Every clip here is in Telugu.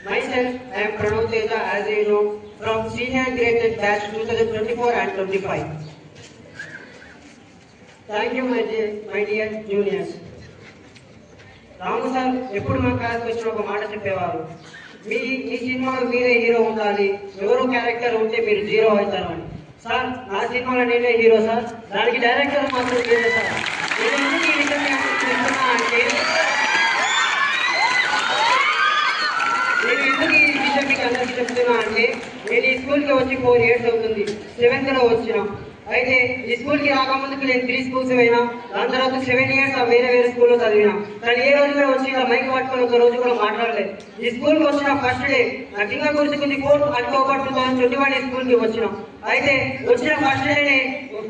Myself, I am Pranav Teja, as you know, from senior graded batch 2024 and 25. Thank you, my dear juniors. Ramu sir ఎప్పుడు మా క్లాస్కి వచ్చిన ఒక మాట చెప్పేవారు, ఈ సినిమాలో మీరే హీరో ఉండాలి, ఎవరో క్యారెక్టర్ ఉంటే మీరు జీరో అవుతారు అని. సార్ నా సినిమాలో నేనే హీరో సార్, దానికి డైరెక్టర్ మాత్రం మీరే సార్. నేను ఎందుకు ఈ విషయం చెప్తున్నా అంటే, మీకు అందరికీ చెప్తున్నా అంటే, నేను ఈ స్కూల్కి వచ్చి 4 years అవుతుంది. 7th లో వచ్చిన. అయితే ఈ స్కూల్కి రాకముందుకు నేను 3 schools పోయినా, దాని తర్వాత 7 years వేరే స్కూల్లో చదివినా. కానీ ఏ రోజు కూడా వచ్చి ఇలా మైక్ పట్టుకొని ఒక రోజు కూడా మాట్లాడలేదు. ఈ స్కూల్కి వచ్చిన ఫస్ట్ డే నాకు ఇంకా గుర్తుకుంది, 4 October 2021 ఈ స్కూల్కి వచ్చిన. అయితే వచ్చిన ఫస్ట్ డేనే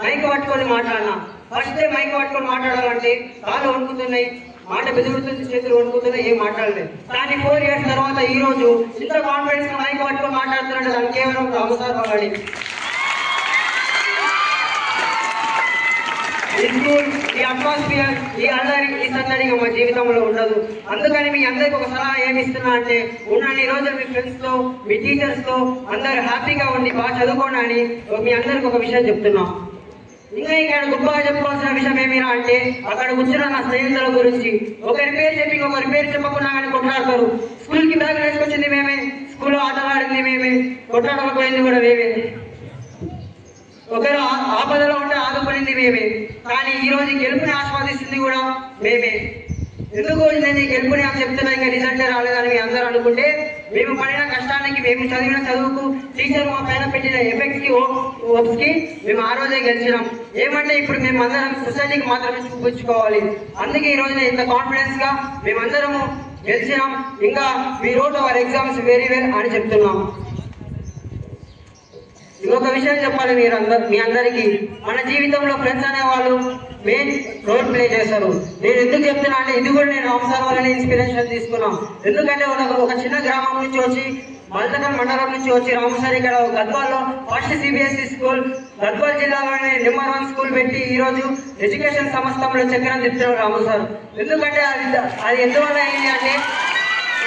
మైక్ పట్టుకొని మాట్లాడినా. ఫస్ట్ డే మైక్ పట్టుకొని మాట్లాడాలంటే కాళ్ళు వణుకుతున్నాయి, మాట బెదురుతుంది, చేతులు వణుకుతున్నాయి, ఏం మాట్లాడలేదు. కానీ 4 years తర్వాత ఈ రోజు ఇంత కాన్ఫిడెన్స్ మైక్ పట్టుకొని మాట్లాడుతున్నాడు, దానికి కేవలం రాము సార్ వాళ్ళని. ఈ స్కూల్, ఈ అట్మాస్ఫియర్, ఈ అల్లరి, ఈ సందడిగా మా జీవితంలో ఉండదు. అందుకని మీ అందరికి ఒక సలహా ఏమిస్తున్నా అంటే, ఉన్నన్ని రోజులు మీ ఫ్రెండ్స్తో, మీ టీచర్స్తో అందరు హ్యాపీగా ఉండి బాగా చదువుకోండి అని మీ అందరికి ఒక విషయం చెప్తున్నాం. ఇంకా ఇక్కడ గొప్పగా చెప్పుకోవాల్సిన విషయం ఏమిరా అంటే, అక్కడ కూర్చున్న నా స్నేహితుల గురించి ఒకరి పేరు చెప్పి ఒకరి పేరు చెప్పకుండా కానీ కొట్లాడతారు. స్కూల్కి బ్యాగ్ వేసుకొచ్చింది మేమే, స్కూల్లో ఆటలాడింది మేమే, కొట్లాడకపోయింది కూడా మేమే, ఒకరు ఆపదలో ఉంటే ఆదుకునింది మేమే. కానీ ఈ రోజు గెలుపుని ఆస్వాదిస్తుంది కూడా మేమే. ఎందుకు నేను ఈ గెలుపుని అని చెప్తున్నా, ఇంకా రిజల్ట్ రాలేదని మీ అందరూ అనుకుంటే, మేము పడిన కష్టానికి, మేము చదివిన చదువుకు, టీచర్ మా పైన పెట్టిన ఎఫెక్ట్కి, హోప్స్కి మేము ఆ రోజే గెలిచినాం. ఏమంటే ఇప్పుడు మేము అందరం సొసైటీకి మాత్రమే చూపించుకోవాలి. అందుకే ఈ రోజున ఇంత కాన్ఫిడెన్స్గా మేమందరము గెలిచినాం. ఇంకా we wrote our exams very well అని చెప్తున్నాం. ఇంకొక విషయం చెప్పాలి మీ అందరికీ, మన జీవితంలో ఫ్రెండ్స్ అనే వాళ్ళు మెయిన్ రోల్ ప్లే చేస్తారు. నేను ఎందుకు చెప్తున్నా అంటే, ఇది కూడా నేను రాము సార్ వాళ్ళని ఇన్స్పిరేషన్ తీసుకున్నాం. ఎందుకంటే ఒక చిన్న గ్రామం నుంచి వచ్చి, మల్దకల్ మండలం నుంచి వచ్చి రాము సార్ ఇక్కడ గద్వాల్లో ఫస్ట్ CBSE స్కూల్, గద్వాల్ జిల్లాలోనే నెంబర్ 1 స్కూల్ పెట్టి ఈరోజు ఎడ్యుకేషన్ సంస్థలో చక్రం తిప్పుతున్నారు రాము సార్. ఎందుకంటే అది ఎందువల్ల అయింది అంటే,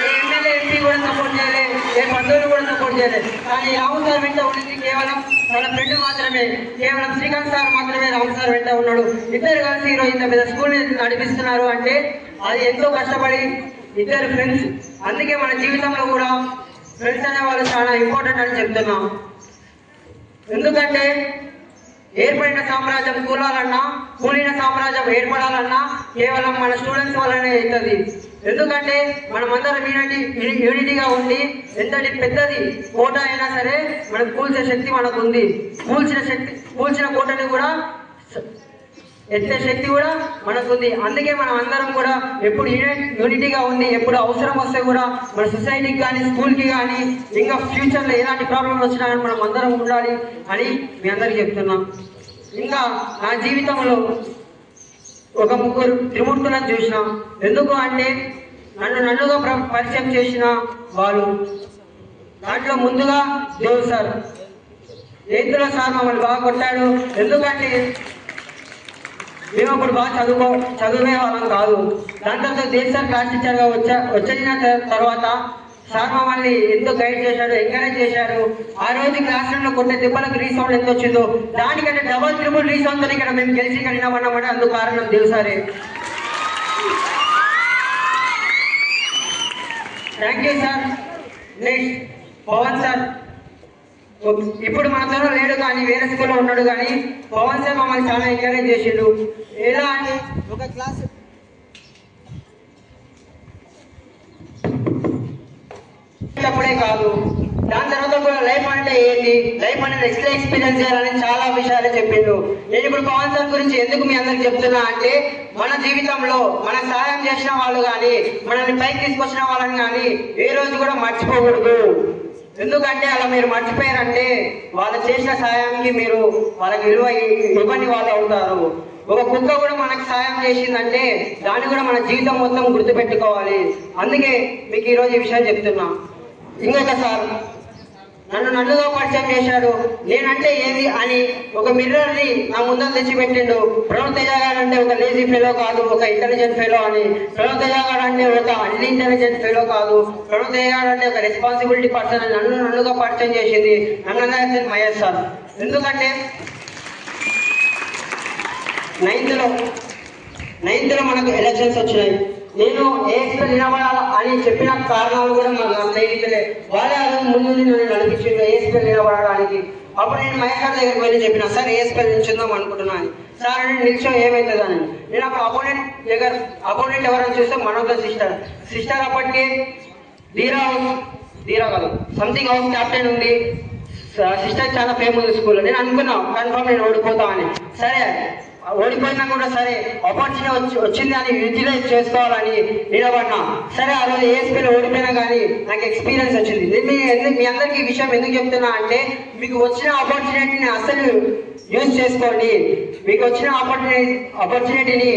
ఎమ్మెల్యే ఎంపీ కూడా సపోర్ట్ చేయలేదు, ఏ బంధువులు కూడా సపోర్ట్ చేయలేదు. కానీ రాము సార్ వెంట ఉన్నది కేవలం తన ఫ్రెండ్ మాత్రమే, కేవలం శ్రీకాంత్ సార్ మాత్రమే రాము సార్ వెంట ఉన్నాడు. ఇద్దరు కలిసి ఈరోజు ఇంత పెద్ద స్కూల్ని నడిపిస్తున్నారు అంటే అది ఎంతో కష్టపడి ఇద్దరు ఫ్రెండ్స్. అందుకే మన జీవితంలో కూడా ఫ్రెండ్స్ అనే వాళ్ళు చాలా ఇంపార్టెంట్ అని చెప్తున్నాం. ఎందుకంటే ఏర్పడిన సామ్రాజ్యం కూలాలన్నా, కూలిన సామ్రాజ్యం ఏర్పడాలన్నా కేవలం మన స్టూడెంట్స్ వల్లనే అవుతుంది. ఎందుకంటే మనమందరం యూనిటీగా ఉండి, ఎంతటి పెద్దది కోట అయినా సరే మనకు కూల్చే శక్తి మనకు ఉంది. కూల్చిన కోటని కూడా ఎత్తే శక్తి కూడా మనకుంది. అందుకే మనం అందరం కూడా ఎప్పుడు యూనిటీగా ఉండి, ఎప్పుడు అవసరం వస్తే కూడా మన సొసైటీకి కానీ, స్కూల్కి కానీ, ఇంకా ఫ్యూచర్లో ఎలాంటి ప్రాబ్లమ్స్ వచ్చినా కానీ మనం అందరం ఉండాలి అని మీ అందరికీ చెప్తున్నాం. ఇంకా నా జీవితంలో ఒక 3 త్రిమూర్తులను చూసిన. ఎందుకు అంటే నన్నుగా పరిచయం చేసిన వాళ్ళు. దాంట్లో ముందుగా దేవ్ సార్, 8th లో సార్ మమ్మల్ని బాగా కొట్టాడు. ఎందుకంటే మేము అప్పుడు బాగా చదివే వాళ్ళం కాదు. దాని తర్వాత దేవ్ సార్ క్లాస్ టీచర్గా వచ్చిన తర్వాత సార్ మమ్మల్ని ఎంతో గైడ్ చేశాడు, ఎంకరేజ్ చేశాడు. ఆ రోజు క్లాస్ రూమ్లో కొట్టే దెబ్బలకు రీసౌండ్ ఎంత వచ్చిందో దానికంటే డబల్ ట్రిపుల్ రీసౌండ్తో ఇక్కడ మేము గెలిచి కలిగినామన్నామంటే అందుకు కారణం దేవ్ సారే. Thank you sir. Next Pavan sir, ఇప్పుడు మనతో లేడు కానీ వేరే స్కూల్లో ఉన్నాడు. కానీ పవన్ సార్ మమ్మల్ని చాలా ఎంకరేజ్ చేసిండు. ఎలా అని ఒక క్లాస్ అప్పుడే కాదు, దాని తర్వాత కూడా లైఫ్ అంటే ఏంటి, లైఫ్ అనేది ఎక్స్పీరియన్స్ చేయాలని చాలా విషయాలు చెప్పిండు. నేను ఇప్పుడు పవన్ సార్ గురించి ఎందుకు మీ అందరికి చెప్తున్నా అంటే, మన జీవితంలో మనకు సహాయం చేసిన వాళ్ళు కానీ, మనల్ని పైకి తీసుకొచ్చిన వాళ్ళని కానీ ఏ రోజు కూడా మర్చిపోకూడదు. ఎందుకంటే అలా మీరు మర్చిపోయారంటే వాళ్ళు చేసిన సాయానికి మీరు వాళ్ళకి విలువ ఇవ్వని వాళ్ళు అవుతారు. ఒక కుక్క కూడా మనకు సాయం చేసిందంటే దాన్ని కూడా మన జీవితం మొత్తం గుర్తుపెట్టుకోవాలి. అందుకే మీకు ఈరోజు ఈ విషయం చెప్తున్నా. ఇంకొక సార్, నన్నుగా పరిచయం చేశాడు. నేనంటే ఏది అని ఒక మిర్రర్ ని నా ముందర తెచ్చిపెట్టిండు. ప్రణవ్ తేజ గారు అంటే ఒక లేజీ ఫెలో కాదు, ఒక ఇంటెలిజెంట్ ఫెలో అని. ప్రణవ్ తేజ గారు అంటే ఒక అన్ఇంటెలిజెంట్ ఫెలో కాదు, ప్రణవ్ తేజ గారు అంటే ఒక రెస్పాన్సిబిలిటీ పర్సన్ అని నన్నుగా పరిచయం చేసింది నన్ను మహేష్ సార్. ఎందుకంటే నైన్త్ లో మనకు ఎలక్షన్స్ వచ్చినాయి. నేను ఏఎస్పీఎల్ నిలబడాలి అని చెప్పిన కారణాలు కూడా మా స్నేహితులే. వాళ్ళే ముందు నన్ను నడిపించింది ఏఎస్పీఎల్ నిలబడడానికి. అప్పుడు నేను మహేష్ సార్ దగ్గరికి వెళ్ళి చెప్పిన, సార్ ఏఎస్పీఎల్ నిల్చుందాం అనుకుంటున్నాను. సార్ అని నిల్చో ఏమవుతుంది అని. నేను అప్పుడు అపోనెంట్ ఎవరైనా చూస్తే మనోజ్ సిస్టర్ అప్పటికి ధీరా కాదు సంథింగ్ హౌస్ క్యాప్టెన్ ఉంది. సిస్టర్ చాలా ఫేమస్ స్కూల్. నేను అనుకున్నా కన్ఫర్మ్ నేను ఓడిపోతామని. సరే ఓడిపోయినా కూడా సరే ఆపర్చునిటీ వచ్చింది అని యూటిలైజ్ చేసుకోవాలని నిలబడినా. సరే ఆ రోజు ఏఎస్పీలో ఓడిపోయినా కానీ నాకు ఎక్స్పీరియన్స్ వచ్చింది. మీ అందరికీ ఈ విషయం ఎందుకు చెప్తున్నా అంటే, మీకు వచ్చిన ఆపర్చునిటీని అసలు యూజ్ చేసుకోండి. మీకు వచ్చిన ఆపర్చునిటీని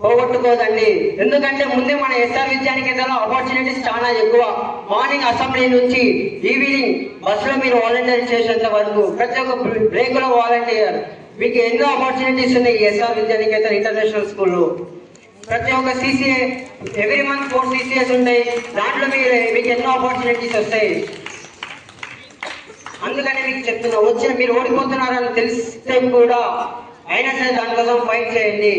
పోగొట్టుకోదండి. ఎందుకంటే ముందే మన ఎస్ఆర్ విద్యానికేతన్లో ఆపర్చునిటీస్ చాలా ఎక్కువ. మార్నింగ్ అసెంబ్లీ నుంచి ఈవినింగ్ బస్సులో మీరు వాలంటీర్ చేసేంత వరకు ప్రతి ఒక్క బ్రేక్ లో వాలంటీర్. మీకు ఎన్నో ఆపర్చునిటీస్ ఉన్నాయి ఎస్ఆర్ విద్యానికేతన్ ఇంటర్నేషనల్ స్కూల్లో. ప్రతి ఒక్క CCA ఎవ్రీ మంత్ 4 CCAs ఉంటాయి. దాంట్లో మీకు ఎన్నో ఆపర్చునిటీస్ వస్తాయి. అందుకని మీకు చెప్తున్నా, మీరు ఓడిపోతున్నారని తెలిస్తే కూడా అయినా సరే దానికోసం ఫైట్ చేయండి.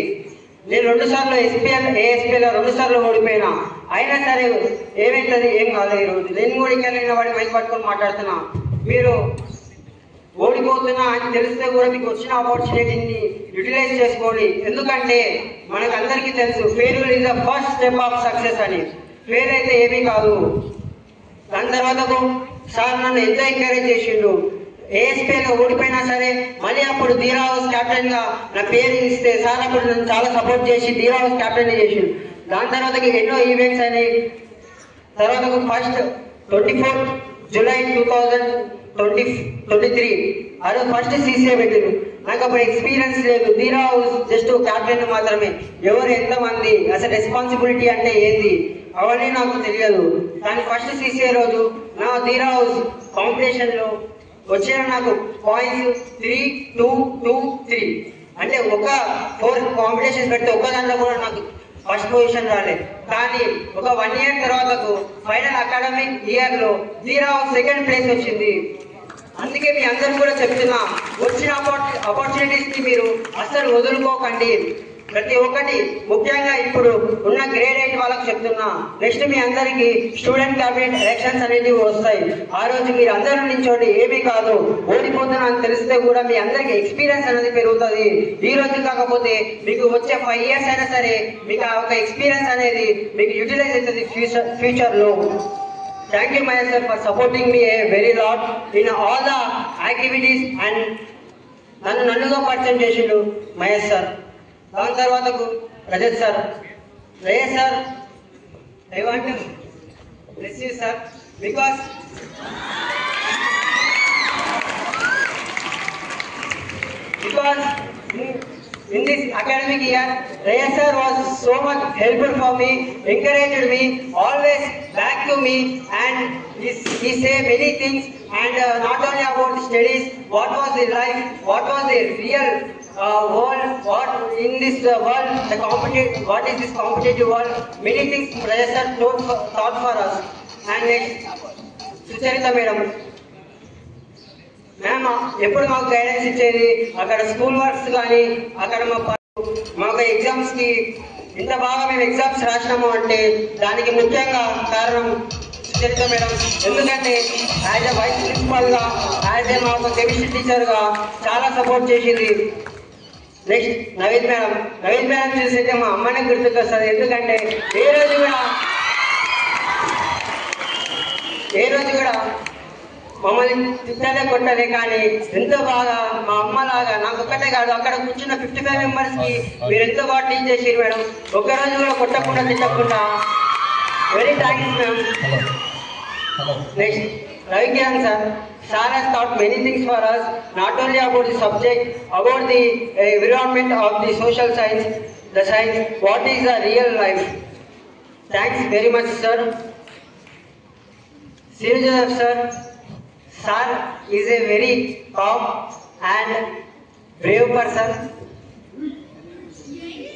నేను 2 సార్లు ఏఎస్పీఎల్ 2 సార్లు ఓడిపోయినా. అయినా సరే ఏమైతుంది, ఏం కాలేదు. ఈరోజు నేను కూడా ఇక్కడ వాడి మైక్ పట్టుకొని మాట్లాడుతున్నా. మీరు ఓడిపోతున్నా అని తెలిస్తే కూడా మీకు వచ్చిన ఆపర్చునిటీని యూటిలైజ్ చేసుకోండి. ఎందుకంటే మనకు అందరికీ తెలుసు failure is the first step of success అని. ఫెయిల్ అయితే ఏమీ కాదు. దాని తర్వాత సార్ నన్ను ఎంతో ఎంకరేజ్ చేసిండు. ఏఎస్పీలో ఓడిపోయినా సరే మళ్ళీ అప్పుడు ధీరా హౌస్ క్యాప్టెన్ గా నా పేరు ఇస్తే సార్ అప్పుడు నన్ను చాలా సపోర్ట్ చేసి ధీరా హౌస్ క్యాప్టెన్ చేసిండు. దాని తర్వాత ఎన్నో ఈవెంట్స్ అయినాయి. తర్వాత ఫస్ట్ 24 జూలై 2023 అది ఫస్ట్ CCA పెట్టింది. నాకు అప్పుడు ఎక్స్పీరియన్స్ లేదు. ధీరా హౌస్ జస్ట్ క్యాప్టెన్ మాత్రమే. ఎవరు ఎంతమంది అసలు రెస్పాన్సిబిలిటీ అంటే ఏంది అవన్నీ నాకు తెలియదు. కానీ ఫస్ట్ CCA రోజు నా ధీరా హౌస్ కాంపిటీషన్ లో వచ్చిన నాకు పాయింట్స్ 3, 2, 2, 3 అంటే ఒక 4 కాంపిటీషన్స్ పెడితే ఒక్క దాంట్లో కూడా నాకు ఫస్ట్ పొజిషన్ రాలేదు. కానీ ఒక 1 year తర్వాత ఫైనల్ అకాడమిక్ ఇయర్ లో ధీరా హౌస్ సెకండ్ ప్లేస్ వచ్చింది. అందుకే మీ అందరూ కూడా చెప్తున్నా, వచ్చిన ఆపర్చునిటీస్ ని మీరు అస్సలు వదులుకోకండి. ప్రతి ఒక్కటి ముఖ్యంగా ఇప్పుడు ఉన్న గ్రేడ్ 8 వాళ్ళకి చెప్తున్నా. నెక్స్ట్ మీ అందరికి స్టూడెంట్ క్యాబినెట్ ఎలక్షన్స్ అనేవి వస్తాయి. ఆ రోజు మీరు అందరూ నించోండి. ఏమీ కాదు, ఓడిపోతున్నా అని తెలిస్తే కూడా మీ అందరికి ఎక్స్పీరియన్స్ అనేది పెరుగుతుంది. ఈ రోజు కాకపోతే మీకు వచ్చే 5 years అయినా సరే మీకు ఆ ఒక ఎక్స్పీరియన్స్ అనేది మీకు యూటిలైజ్ అవుతుంది ఫ్యూచర్ లో. Thank you Mahesh sir for supporting me a very lot in all the activities and నన్నుగా పరిచయం చేసిండు మహేష్ సార్. దాని తర్వాతకు Rajat sir. I want to bless you sir because in this academic year, Reyes sir was so much helpful for me, encouraged me, always back to me, and he said many things, and not only about the studies, what was the life, what was the real world, what in this world, what is this competitive world, many things Reyes sir taught for us. And next, Sucharita madam. Ma'am ఎప్పుడు మాకు గైడెన్స్ ఇచ్చేది. అక్కడ స్కూల్ వర్క్స్ కానీ అక్కడ మాకు ఎగ్జామ్స్ కి ఇంత బాగా మేము ఎగ్జామ్స్ రాసినాము అంటే దానికి ముఖ్యంగా కారణం సుచరిత మేడం. ఎందుకంటే యాజ్ ఎ వైస్ ప్రిన్సిపల్ గా, యాజ్ ఏ మాకు కెమిస్ట్రీ టీచర్ గా చాలా సపోర్ట్ చేసింది. నెక్స్ట్ నవీన్ మేడం చూసైతే మా అమ్మనే గుర్తుకొస్తుంది. ఎందుకంటే ఏ రోజు కూడా మమ్మల్ని తిట్టలే కొట్టలే, కానీ ఎంతో బాగా మా అమ్మలాగా నాకు ఒక్కటే కాదు అక్కడ కూర్చున్న 55 members కి మీరు ఎంతో బాగా టీచ్ చేసారు మేడం. ఒక్కరోజు కూడా కొట్టకుండా తిట్టకుండా. Very thanks ma'am. Next Ravikiran sir. Sir has taught many things for us, not only about the subject, about the environment of the social science, the science, what is the real life. Thanks very much sir. Sir, Sir is a very calm and brave person.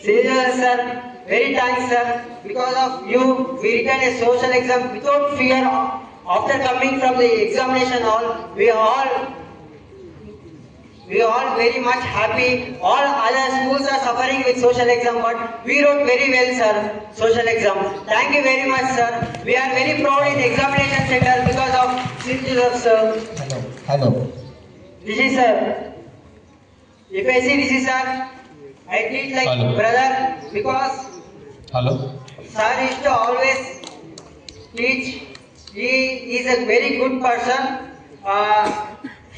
Seriously, sir, very thanks, sir. Because of you, we written a social exam without fear. After coming from the examination hall, we all very much happy. All other schools are suffering with social exam, but we wrote very well, sir, social exam. Thank you very much, sir. We are very proud in examination center because of Sir, sir. Hello. This is sir. If I see this is sir, I treat like Hello. brother because Hello. sir is to always teach. He is a very good person.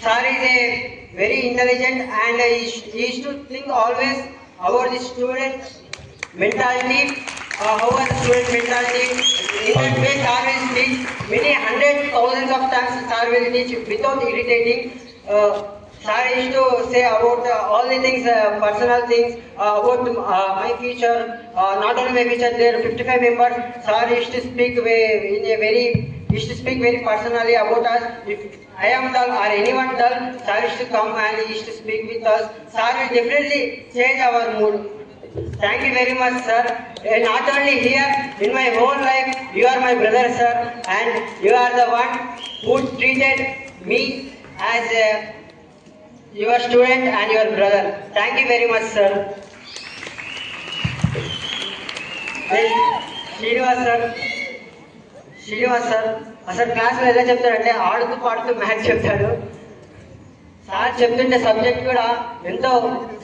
Sir is a very intelligent and he used to think always about the student mentality. How was the student mentality? In that way, sir will teach many hundreds, thousands of times. Sir will teach without irritating. Sir used to say about all the things, personal things, about my future. Not only my future, there are 55 members. Sir used to speak very personally about us. If I am dull or anyone dull, sir used to come and he used to speak with us. Sir will definitely change our mood. Thank you very much, sir. And not only here, in my whole life, you are my brother, sir, and you are the one who treated me as your student and your brother. Thank you very much, sir. Srinivas sir అసలు క్లాస్లో ఎలా చెప్తాడంటే ఆడుతూ పాడుతూ మ్యాథ్స్ చెప్తాడు. సార్ చెప్తుంటే సబ్జెక్ట్ కూడా ఎంతో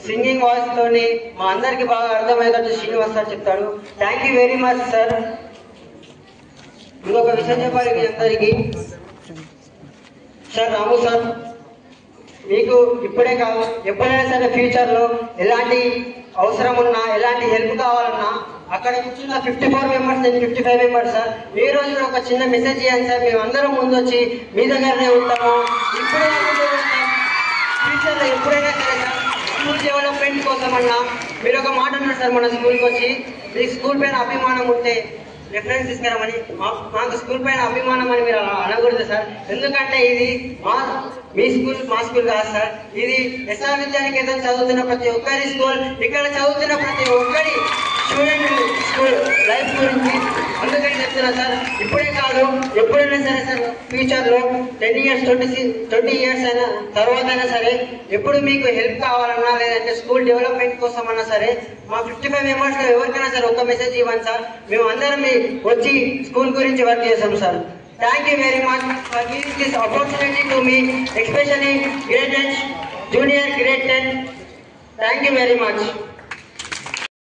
సింగింగ్ వాయిస్ తోని మా అందరికి బాగా అర్థమయ్యేటట్టు శ్రీనివాస్ సార్ చెప్తాడు. Thank you very much sir. ఇంకొక విషయం చెప్పాలి మీ అందరికీ. సార్ రాము సార్, మీకు ఇప్పుడే కాదు ఎప్పుడైనా సరే ఫ్యూచర్లో ఎలాంటి అవసరం ఉన్నా ఎలాంటి హెల్ప్ కావాలన్నా అక్కడ కూర్చున్న 54 మెంబర్స్ నేను 55 మెంబర్స్ సార్. ఈ రోజు ఒక చిన్న మెసేజ్ ఇవ్వండి సార్, మేము అందరం ముందు వచ్చి మీ దగ్గరనే ఉంటాము. ఇప్పుడే ఫ్యూచర్లో ఎప్పుడైనా సరే సార్ స్కూల్ డెవలప్మెంట్ కోసం అన్నా మీరు ఒక మాట అన్నారు సార్, మన స్కూల్కి వచ్చి మీకు స్కూల్ పైన అభిమానం ఉంటే రెఫరెన్స్ తీసుకురామని. మాకు స్కూల్ పైన అభిమానం అని మీరు అనకూడదు సార్, ఎందుకంటే ఇది మీ స్కూల్ మా స్కూల్ కాదు సార్. ఇది ఎస్ఆర్ విద్యానికేతన్ చదువుతున్న ప్రతి ఒక్కరి స్కూల్. ఇక్కడ చదువుతున్న ప్రతి ఒక్కరి స్టూడెంట్ స్కూల్ లైఫ్ గురించి అందుకని చెప్తున్నా సార్. ఇప్పుడే కాదు ఎప్పుడైనా సరే సార్ ఫ్యూచర్లో 10 years 20 years అయినా తర్వాత అయినా సరే ఎప్పుడు మీకు హెల్ప్ కావాలన్నా లేదంటే స్కూల్ డెవలప్మెంట్ కోసం అన్నా సరే మా 55 మెంబర్స్లో ఎవరికైనా సరే ఒక మెసేజ్ ఇవ్వండి సార్. మేము అందరం వచ్చి స్కూల్ గురించి వర్క్ చేస్తాం sir. Thank you very much for giving this opportunity to me, especially grade 10, junior grade 10. Thank you very much.